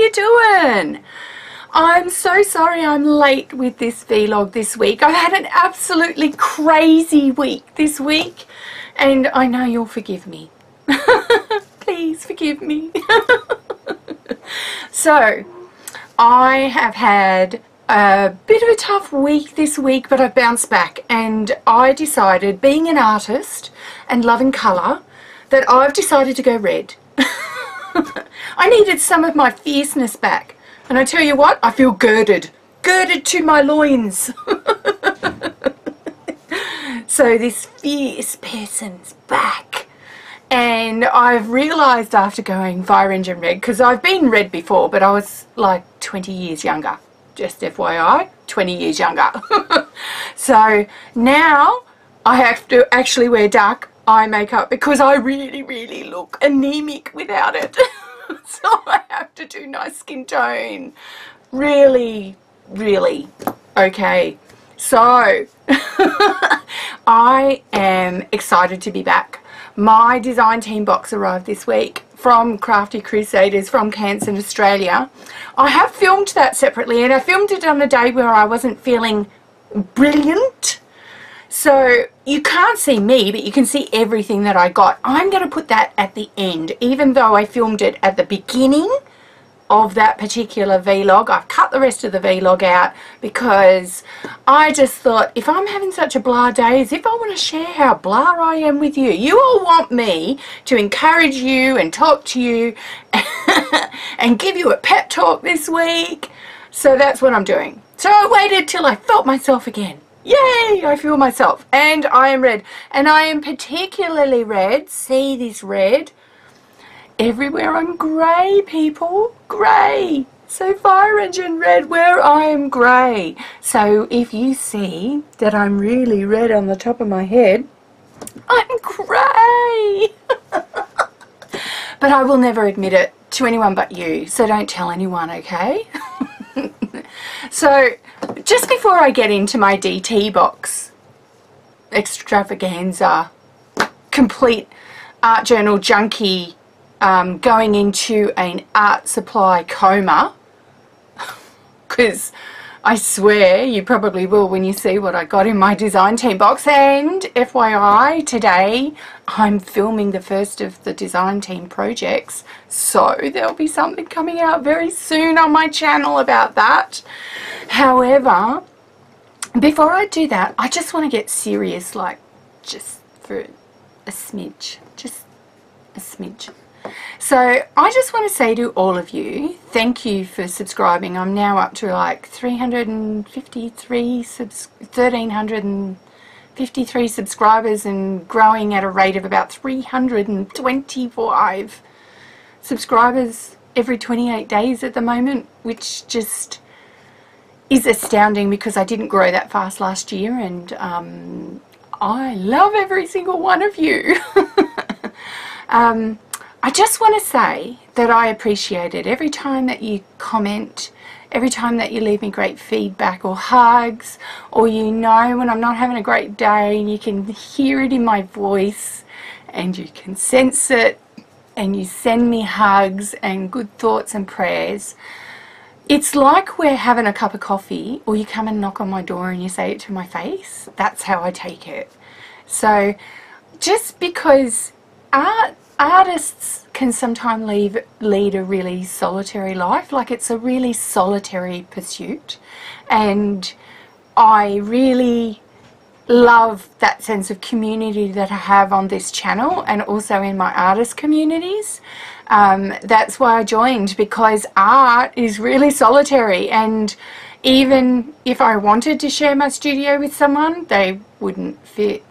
you doing? I'm so sorry I'm late with this vlog this week. I've had an absolutely crazy week this week, and I know you'll forgive me. Please forgive me. So, I have had a bit of a tough week this week, but I've bounced back, and I decided, being an artist and loving colour, that I've decided to go red. I needed some of my fierceness back, and I tell you what, I feel girded to my loins. So this fierce person's back, and I've realised after going Fire Engine Red, because I've been red before, but I was like 20 years younger, just FYI, 20 years younger. So now I have to actually wear dark eye makeup because I really look anemic without it. So I have to do nice skin tone. Really okay. So I am excited to be back. My design team box arrived this week from Crafty Crusaders from Canson Australia. I have filmed that separately, and I filmed it on a day where I wasn't feeling brilliant. So you can't see me, but you can see everything that I got. I'm going to put that at the end, even though I filmed it at the beginning of that particular vlog. I've cut the rest of the vlog out because I just thought, if I'm having such a blah day, as if I want to share how blah I am with you. You all want me to encourage you and talk to you and give you a pep talk this week. So that's what I'm doing. So I waited till I felt myself again. Yay! I feel myself, and I am red, and I am particularly red. See this red? Everywhere I'm grey, people. Grey. So Fire Engine Red, where I am grey. So if you see that I'm really red on the top of my head, I'm grey. But I will never admit it to anyone but you, so don't tell anyone, okay? So just before I get into my DT box extravaganza, complete art journal junkie, going into an art supply coma, because I swear you probably will when you see what I got in my design team box. And FYI, today I'm filming the first of the design team projects, so there'll be something coming out very soon on my channel about that. However, before I do that, I just want to get serious, like just for a smidge, just a smidge. So I just want to say to all of you, thank you for subscribing. I'm now up to like 1,353 subscribers, and growing at a rate of about 325 subscribers every 28 days at the moment, which just is astounding because I didn't grow that fast last year, and I love every single one of you. I just want to say that I appreciate it every time that you comment, every time that you leave me great feedback or hugs, or you know when I'm not having a great day and you can hear it in my voice and you can sense it, and you send me hugs and good thoughts and prayers. It's like we're having a cup of coffee, or you come and knock on my door and you say it to my face. That's how I take it. So just because artists can sometimes lead a really solitary life, like it's a really solitary pursuit, and I really love that sense of community that I have on this channel and also in my artist communities. That's why I joined, because art is really solitary, and even if I wanted to share my studio with someone, they wouldn't fit.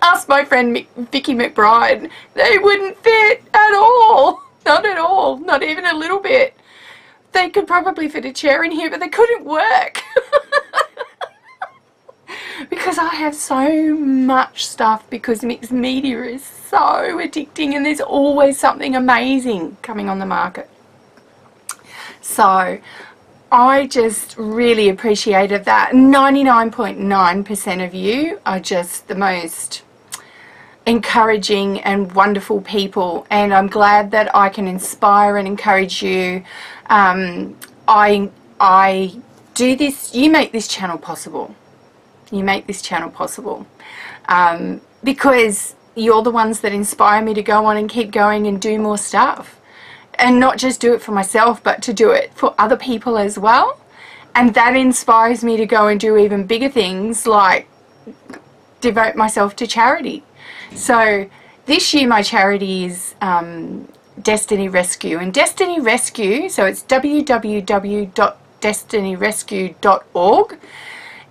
Ask my friend Vicky McBride, they wouldn't fit at all. Not at all, not even a little bit. They could probably fit a chair in here, but they couldn't work. Because I have so much stuff, because mixed media is so addicting, and there's always something amazing coming on the market. So I just really appreciated that. 99.9% of you are just the most encouraging and wonderful people, and I'm glad that I can inspire and encourage you. I do this, you make this channel possible. You make this channel possible because you're the ones that inspire me to go on and keep going and do more stuff, and not just do it for myself but to do it for other people as well. And that inspires me to go and do even bigger things, like devote myself to charity. So this year my charity is Destiny Rescue, and Destiny Rescue, so it's www.destinyrescue.org.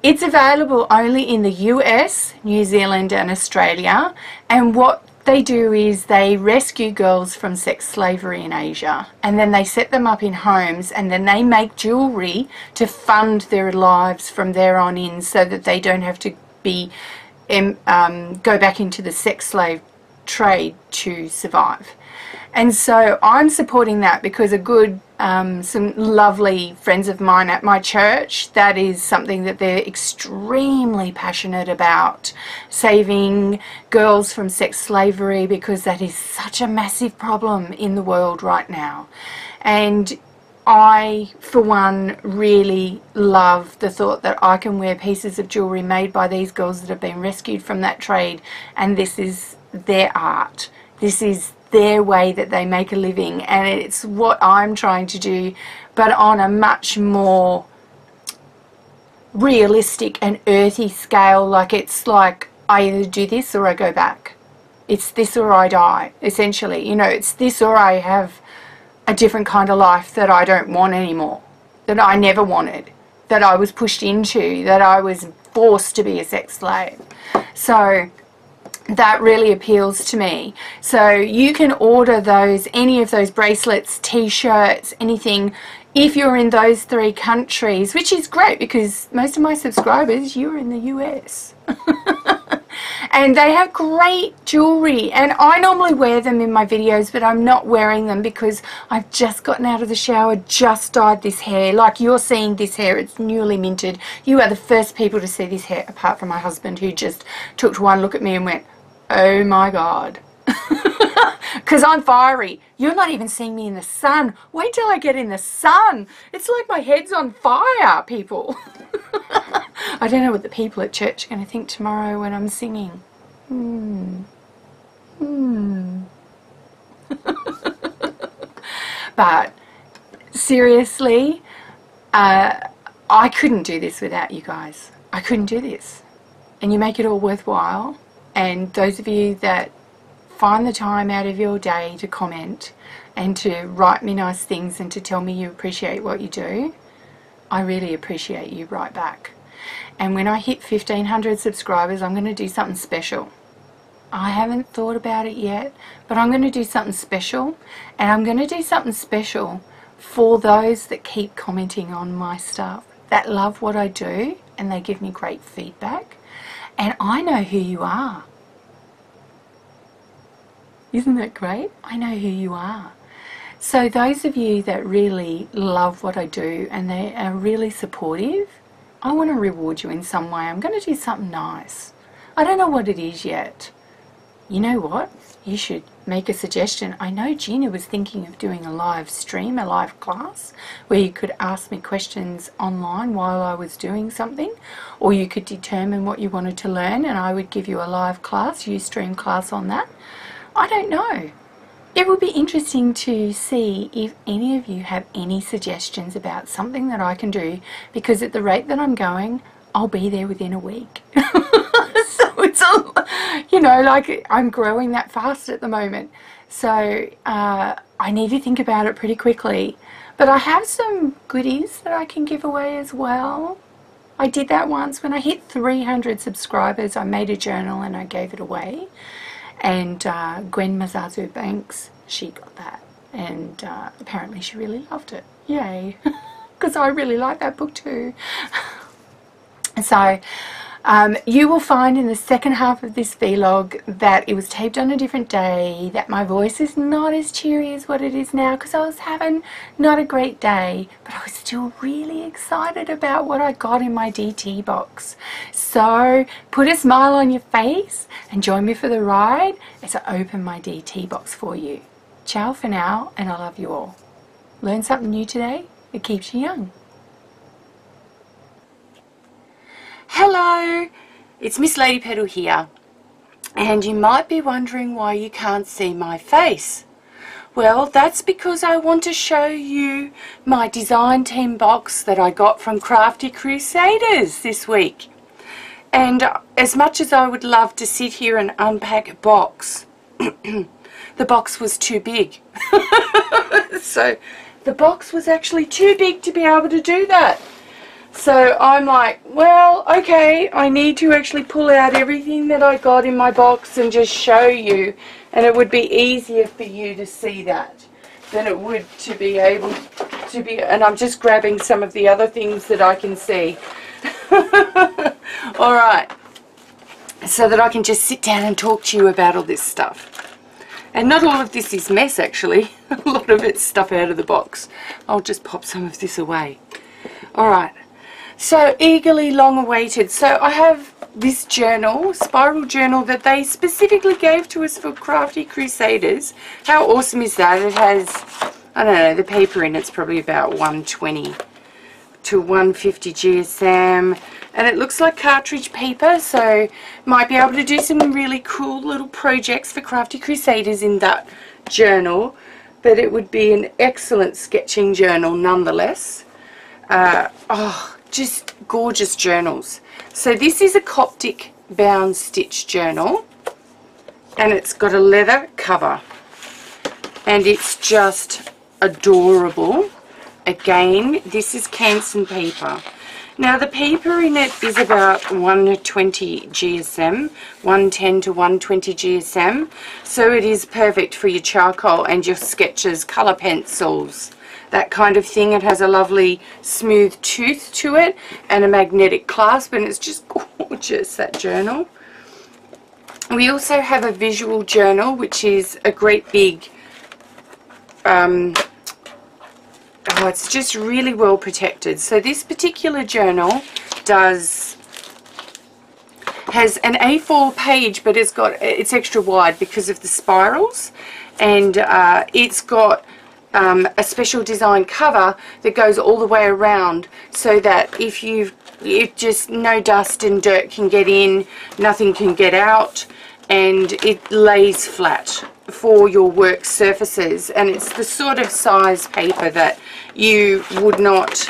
It's available only in the US, New Zealand and Australia, and what they do is they rescue girls from sex slavery in Asia, and then they set them up in homes, and then they make jewellery to fund their lives from there on in, so that they don't have to be go back into the sex slave trade to survive. And so I'm supporting that because a good some lovely friends of mine at my church, that is something that they're extremely passionate about, saving girls from sex slavery, because that is such a massive problem in the world right now. And I, for one, really love the thought that I can wear pieces of jewellery made by these girls that have been rescued from that trade, and this is their art. This is their way that they make a living, and it's what I'm trying to do, but on a much more realistic and earthy scale. Like, it's like I either do this or I go back. It's this or I die, essentially. You know, it's this or I have a different kind of life that I don't want anymore, that I never wanted, that I was pushed into, that I was forced to be a sex slave. So that really appeals to me. So you can order those, any of those bracelets, t-shirts, anything, if you're in those 3 countries, which is great because most of my subscribers, you're in the US. And they have great jewellery, and I normally wear them in my videos, but I'm not wearing them because I've just gotten out of the shower, just dyed this hair. Like you're seeing this hair, it's newly minted. You are the first people to see this hair, apart from my husband, who just took one look at me and went, oh my God. Because I'm fiery. You're not even seeing me in the sun. Wait till I get in the sun. It's like my head's on fire, people. I don't know what the people at church are going to think tomorrow when I'm singing. But seriously, I couldn't do this without you guys. I couldn't do this. And you make it all worthwhile. And those of you that find the time out of your day to comment and to write me nice things and to tell me you appreciate what you do, I really appreciate you right back. And when I hit 1,500 subscribers, I'm going to do something special. I haven't thought about it yet, but I'm going to do something special, and I'm going to do something special for those that keep commenting on my stuff, that love what I do, and they give me great feedback, and I know who you are. Isn't that great? I know who you are. So those of you that really love what I do and they are really supportive, I want to reward you in some way. I'm going to do something nice. I don't know what it is yet. You know what? You should make a suggestion. I know Gina was thinking of doing a live stream, a live class, where you could ask me questions online while I was doing something, or you could determine what you wanted to learn and I would give you a live class, Ustream class on that. I don't know. It would be interesting to see if any of you have any suggestions about something that I can do, because at the rate that I'm going, I'll be there within a week. So it's all, you know, like I'm growing that fast at the moment. So I need to think about it pretty quickly. But I have some goodies that I can give away as well. I did that once when I hit 300 subscribers. I made a journal and I gave it away. And Gwen Mazazu Banks, she got that, and apparently she really loved it. Yay, because I really like that book too. So You will find in the second half of this vlog that it was taped on a different day, that my voice is not as cheery as what it is now because I was having not a great day, but I was still really excited about what I got in my DT box. So put a smile on your face and join me for the ride as I open my DT box for you. Ciao for now, and I love you all. Learn something new today? It keeps you young. Hello, it's Missladypetal here, and you might be wondering why you can't see my face. Well, that's because I want to show you my design team box that I got from Crafty Crusaders this week. And as much as I would love to sit here and unpack a box, the box was too big. So the box was actually too big to be able to do that. So I'm like, well, okay, I need to actually pull out everything that I got in my box and just show you, and it would be easier for you to see that than it would to be able to be, and I'm just grabbing some of the other things that I can see. Alright, so that I can just sit down and talk to you about all this stuff. And not all of this is mess actually, a lot of it's stuff out of the box. I'll just pop some of this away. Alright. So eagerly long awaited. So I have this journal, spiral journal, that they specifically gave to us for Crafty Crusaders. How awesome is that? It has, I don't know, the paper in it's probably about 120 to 150 GSM, and it looks like cartridge paper, so might be able to do some really cool little projects for Crafty Crusaders in that journal, but it would be an excellent sketching journal nonetheless. Just gorgeous journals. So this is a Coptic bound stitch journal, and it's got a leather cover, and it's just adorable. Again, this is Canson paper. Now the paper in it is about 120 GSM, 110 to 120 GSM, so it is perfect for your charcoal and your sketches, colour pencils, that kind of thing. It has a lovely smooth tooth to it and a magnetic clasp, and it's just gorgeous, that journal. We also have a visual journal, which is a great big, it's just really well protected. So this particular journal has an A4 page, but it's extra wide because of the spirals, and it's got a special design cover that goes all the way around, so that if just no dust and dirt can get in, nothing can get out, and it lays flat for your work surfaces. And it's the sort of size paper that you would not,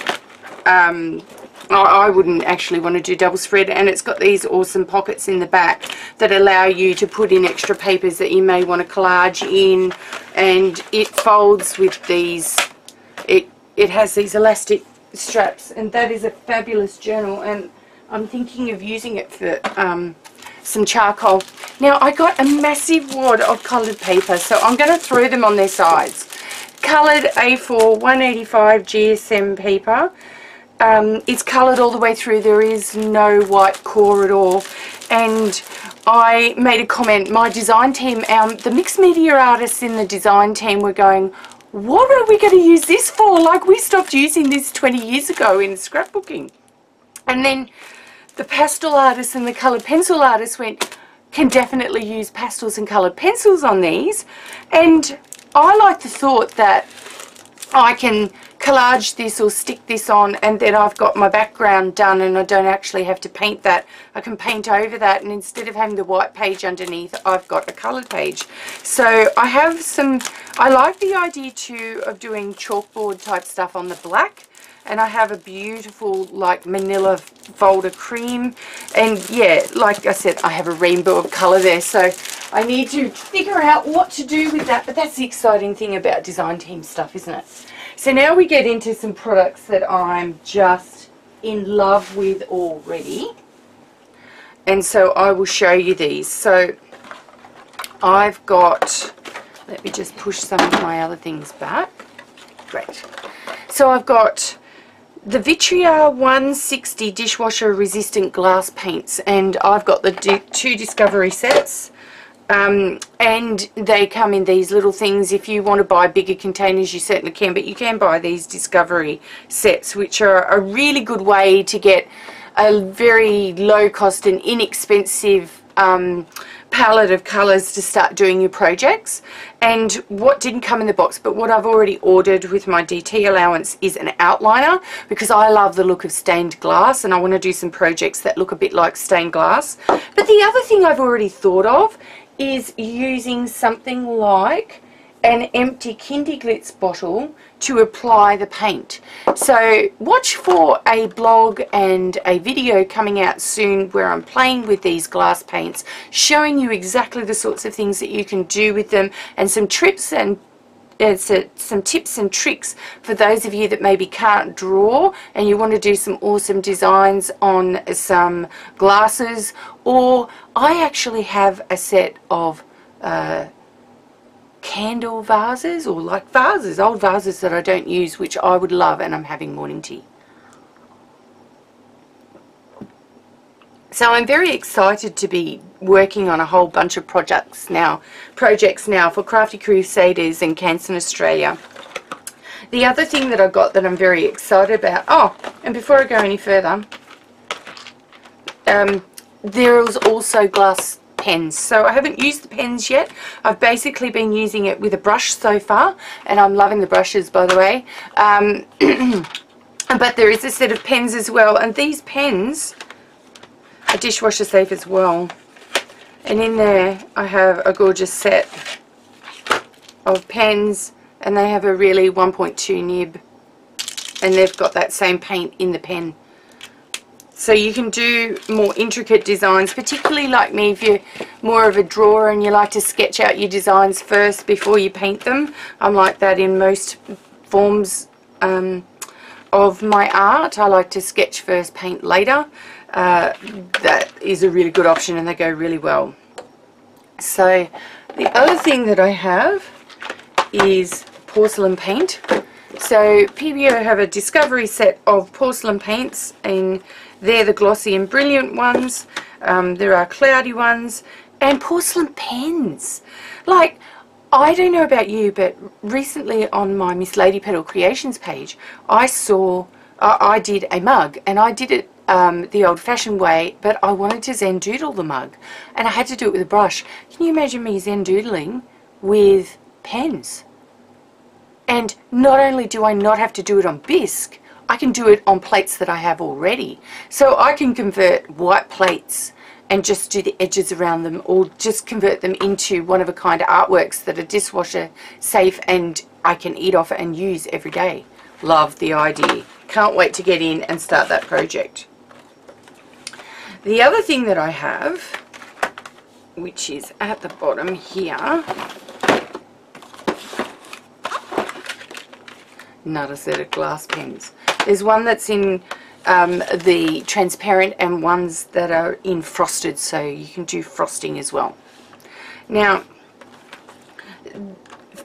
I wouldn't actually want to do double spread, and it's got these awesome pockets in the back that allow you to put in extra papers that you may want to collage in, and it folds with these, it has these elastic straps, and that is a fabulous journal, and I'm thinking of using it for some charcoal. Now I got a massive wad of coloured paper, so I'm going to throw them on their sides. Coloured A4 185 GSM paper. It's coloured all the way through. There is no white core at all. And I made a comment, my design team, the mixed media artists in the design team were going, what are we going to use this for? Like, we stopped using this 20 years ago in scrapbooking. And then the pastel artists and the coloured pencil artists went, can definitely use pastels and coloured pencils on these. And I like the thought that I can collage this or stick this on, and then I've got my background done and I don't actually have to paint that. I can paint over that, and instead of having the white page underneath, I've got a coloured page. So I have I like the idea too of doing chalkboard type stuff on the black, and I have a beautiful like manila folder cream, and yeah, like I said, I have a rainbow of colour there, so I need to figure out what to do with that. But that's the exciting thing about design team stuff, isn't it? So now we get into some products that I'm just in love with already, and so I will show you these. So I've got, let me just push some of my other things back. Great. So I've got the Vitria 160 dishwasher resistant glass paints, and I've got the two discovery sets. And they come in these little things. If you want to buy bigger containers, you certainly can, but you can buy these discovery sets, which are a really good way to get a very low cost and inexpensive palette of colours to start doing your projects. And what didn't come in the box, but what I've already ordered with my DT allowance, is an outliner, because I love the look of stained glass and I want to do some projects that look a bit like stained glass. But the other thing I've already thought of is using something like an empty Kindy Glitz bottle to apply the paint. So watch for a blog and a video coming out soon where I'm playing with these glass paints, showing you exactly the sorts of things that you can do with them, and some tips and tricks for those of you that maybe can't draw and you want to do some awesome designs on some glasses. Or I actually have a set of candle vases, or like vases, old vases that I don't use, which I would love, and I'm having morning tea. So I'm very excited to be working on a whole bunch of projects now for Crafty Crusaders and Canson Australia. The other thing that I got that I'm very excited about, oh, and before I go any further, there is also glass pens. So I haven't used the pens yet. I've basically been using it with a brush so far, and I'm loving the brushes, by the way. But there is a set of pens as well, and these pens are dishwasher safe as well. And in there I have a gorgeous set of pens, and they have a really 1.2 nib, and they've got that same paint in the pen. So you can do more intricate designs, particularly like me, if you're more of a drawer and you like to sketch out your designs first before you paint them. I'm like that in most forms of my art. I like to sketch first, paint later. That is a really good option, and they go really well. So the other thing that I have is porcelain paint. So Pebeo have a discovery set of porcelain paints, and they're the glossy and brilliant ones. There are cloudy ones, and porcelain pens. Like, I don't know about you, but recently on my Missladypetal creations page, I saw I did a mug, and I did it the old-fashioned way, but I wanted to zen doodle the mug, and I had to do it with a brush. Can you imagine me zen doodling with pens? And not only do I not have to do it on bisque, I can do it on plates that I have already. So I can convert white plates and just do the edges around them, or just convert them into one-of-a-kind artworks that are dishwasher safe and I can eat off and use every day. Love the idea. Can't wait to get in and start that project. The other thing that I have, which is at the bottom here, another set of glass pens. There's one that's in the transparent and ones that are in frosted, so you can do frosting as well. Now,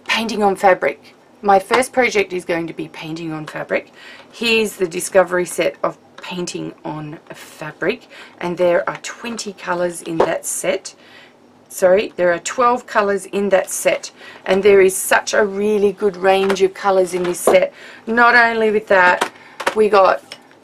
painting on fabric. My first project is going to be painting on fabric. Here's the discovery set of painting on fabric, and there are 20 colours in that set. Sorry, there are 12 colours in that set, and there is such a really good range of colours in this set. Not only with that, we got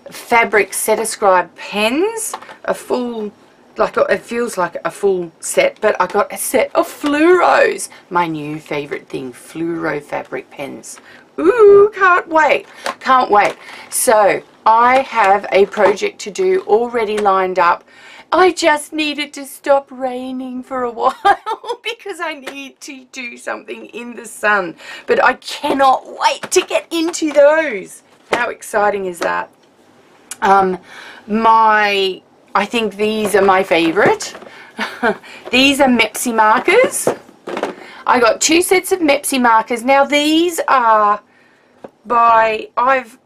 fabric set-ascribed pens, a full, like, it feels like a full set, but I got a set of fluoros, my new favourite thing, fluoro fabric pens. Ooh, can't wait, can't wait. So I have a project to do already lined up. I just needed to stop raining for a while because I need to do something in the sun, but I cannot wait to get into those. How exciting is that? I think these are my favourite. These are Mepxy Markers. I got 2 sets of Mepxy Markers. Now these are by, I've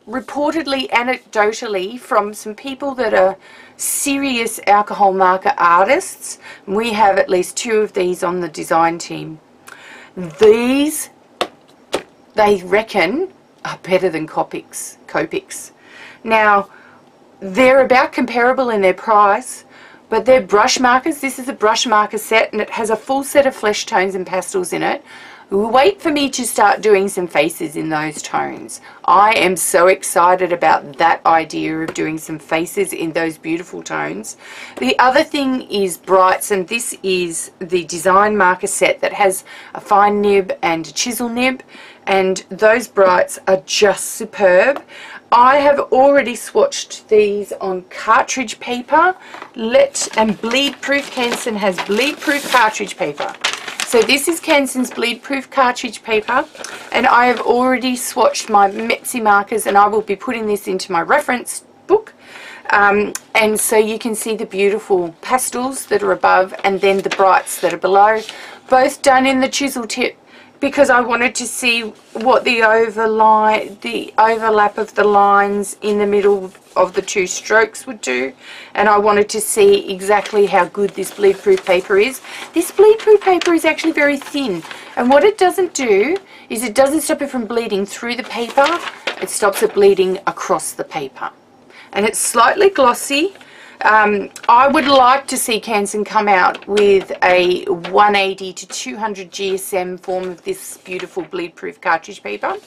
reportedly, anecdotally, from some people that are serious alcohol marker artists. We have at least 2 of these on the design team. These, they reckon, are better than Copics. Now, they're about comparable in their price, but they're brush markers. This is a brush marker set, and it has a full set of flesh tones and pastels in it. Wait for me to start doing some faces in those tones. I am so excited about that idea of doing some faces in those beautiful tones. The other thing is brights, and this is the design marker set that has a fine nib and a chisel nib, and those brights are just superb. I have already swatched these on cartridge paper. And bleed proof. Canson has bleed proof cartridge paper. So this is Canson's bleed proof cartridge paper, and I have already swatched my Mepxy markers, and I will be putting this into my reference book. And so you can see the beautiful pastels that are above and then the brights that are below, both done in the chisel tip, because I wanted to see what the overlap of the lines in the middle of the two strokes would do, and I wanted to see exactly how good this bleed proof paper is. This bleed proof paper is actually very thin, and what it doesn't do is it doesn't stop it from bleeding through the paper, it stops it bleeding across the paper. And it's slightly glossy. I would like to see Canson come out with a 180 to 200 GSM form of this beautiful bleed proof cartridge paper.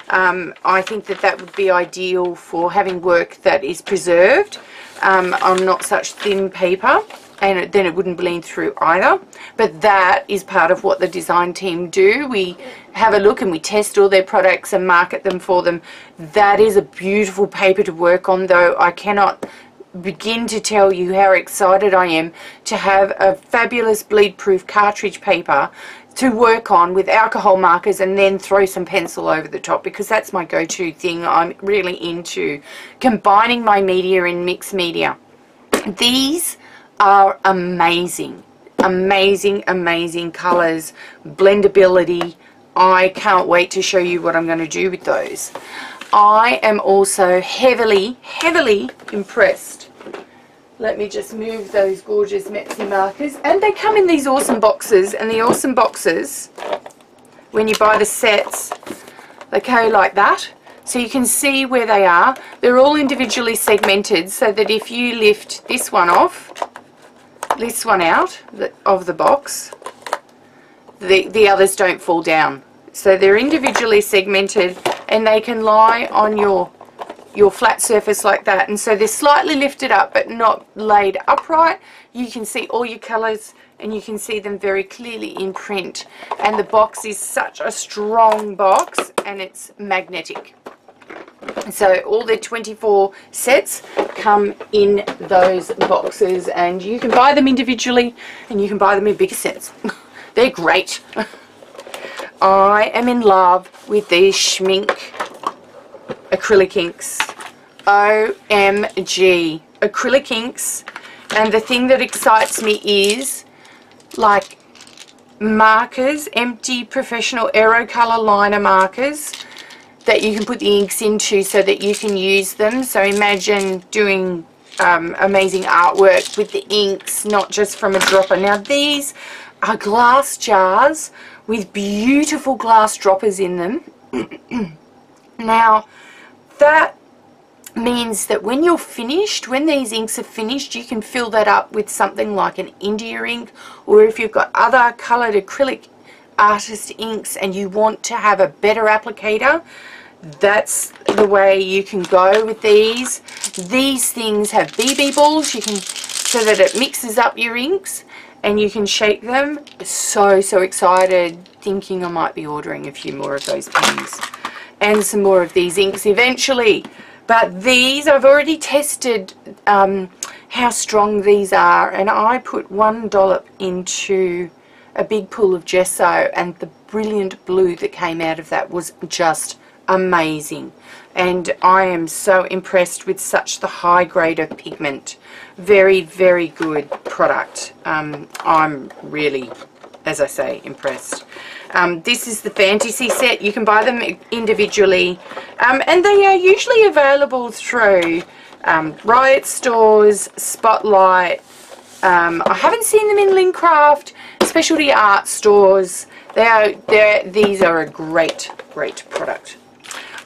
I think that would be ideal for having work that is preserved on not such thin paper, and then it wouldn't bleed through either. But that is part of what the design team do. We have a look and we test all their products and market them for them. That is a beautiful paper to work on, though I cannot begin to tell you how excited I am to have a fabulous bleed proof cartridge paper to work on with alcohol markers and then throw some pencil over the top, because that's my go-to thing. I'm really into combining my media in mixed media. These are amazing, amazing, amazing colors, blendability. I can't wait to show you what I'm going to do with those. I am also heavily, heavily impressed. Let me just move those gorgeous Mepxy markers. And they come in these awesome boxes, and the awesome boxes, when you buy the sets, they go like that. So you can see where they are. They're all individually segmented, so that if you lift this one off, this one out of the box, the others don't fall down. So they're individually segmented, and they can lie on your flat surface like that, and so they're slightly lifted up but not laid upright. You can see all your colors, and you can see them very clearly in print, and the box is such a strong box, and it's magnetic. So all the 24 sets come in those boxes, and you can buy them individually and you can buy them in bigger sets. They're great. I am in love with these Schmink acrylic inks. OMG, acrylic inks. And the thing that excites me is, like, markers, empty professional aerocolor liner markers that you can put the inks into so that you can use them. So imagine doing amazing artwork with the inks, not just from a dropper. Now these are glass jars with beautiful glass droppers in them. Now that means that when you're finished, when these inks are finished, you can fill that up with something like an India ink, or if you've got other coloured acrylic artist inks and you want to have a better applicator, that's the way you can go with these. These things have BB balls, you can, so that it mixes up your inks, and you can shake them. So excited, thinking I might be ordering a few more of those pens and some more of these inks eventually. But these, I've already tested how strong these are, and I put one dollop into a big pool of gesso, and the brilliant blue that came out of that was just amazing. And I am so impressed with such the high grade of pigment. Very, very good product. I'm really, as I say, impressed. This is the fantasy set. You can buy them individually, and they are usually available through Riot stores, Spotlight. I haven't seen them in Lincraft, specialty art stores. These are a great product.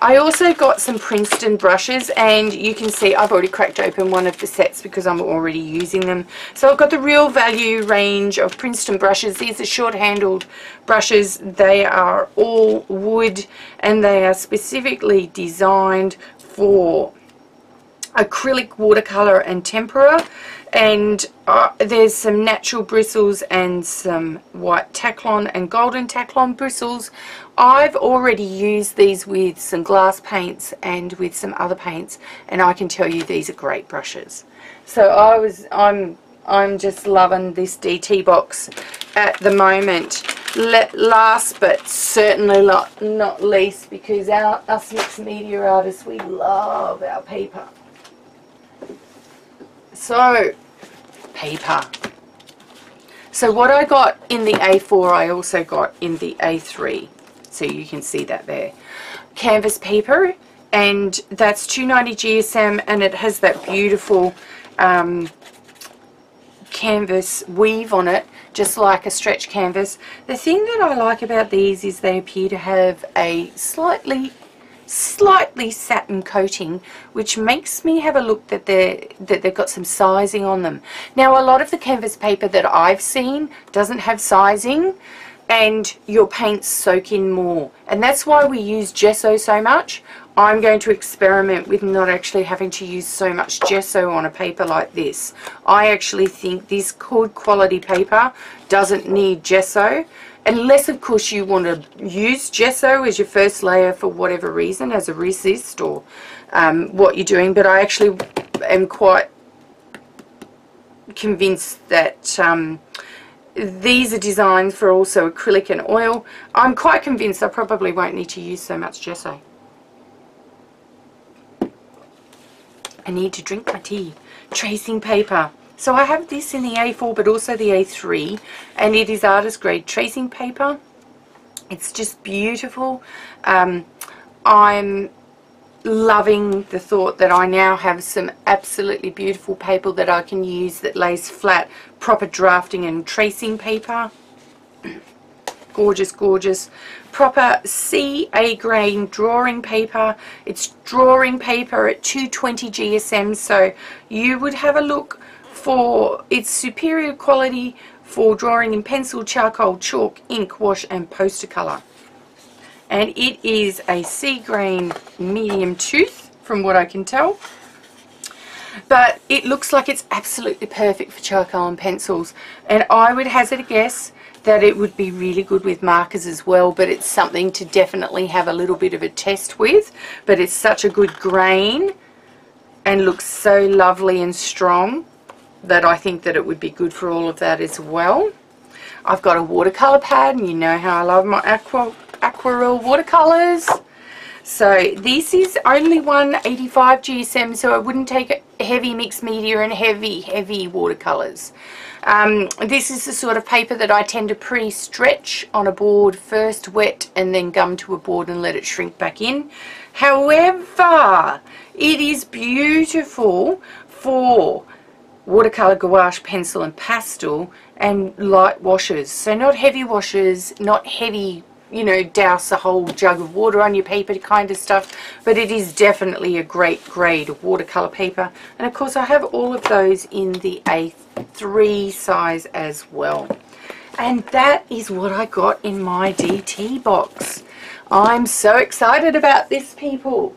I also got some Princeton brushes, and you can see I've already cracked open one of the sets because I'm already using them. So I've got the Real Value range of Princeton brushes. These are short-handled brushes. They are all wood, and they are specifically designed for acrylic, watercolor and tempera. And there's some natural bristles and some white Taklon and golden Taklon bristles. I've already used these with some glass paints and with some other paints, and I can tell you these are great brushes. So I'm just loving this DT box at the moment. Last but certainly not least, because us mixed media artists, we love our paper. So, paper. So what I got in the A4, I also got in the A3. So you can see that there. Canvas paper, and that's 290 GSM, and it has that beautiful canvas weave on it, just like a stretch canvas. The thing that I like about these is they appear to have a slightly satin coating, which makes me have a look that they've got some sizing on them. Now, a lot of the canvas paper that I've seen doesn't have sizing, and your paints soak in more, and that's why we use gesso so much. I'm going to experiment with not actually having to use so much gesso on a paper like this. I actually think this good quality paper doesn't need gesso, unless of course you want to use gesso as your first layer for whatever reason, as a resist or what you're doing. But I actually am quite convinced that these are designed for also acrylic and oil. I'm quite convinced I probably won't need to use so much gesso. I need to drink my tea. Tracing paper. So I have this in the A4 but also the A3, and it is artist grade tracing paper. It's just beautiful. I'm loving the thought that I now have some absolutely beautiful paper that I can use that lays flat, proper drafting and tracing paper. Gorgeous, gorgeous. Proper CA grain drawing paper. It's drawing paper at 220 GSM, so you would have a look for its superior quality for drawing in pencil, charcoal, chalk, ink, wash and poster colour. And it is a C grain medium tooth from what I can tell, but it looks like it's absolutely perfect for charcoal and pencils, and I would hazard a guess that it would be really good with markers as well, but it's something to definitely have a little bit of a test with. But it's such a good grain and looks so lovely and strong that I think that it would be good for all of that as well. I've got a watercolor pad, and you know how I love my aquarelle watercolors. So this is only 185 GSM, so I wouldn't take a heavy mixed media and heavy watercolors. This is the sort of paper that I tend to pre-stretch on a board, first wet and then gum to a board and let it shrink back in. However, it is beautiful for watercolor, gouache, pencil and pastel and light washes. So not heavy washes, not heavy, you know, douse a whole jug of water on your paper kind of stuff, but it is definitely a great grade of watercolor paper. And of course I have all of those in the A3 size as well. And that is what I got in my DT box. I'm so excited about this, people.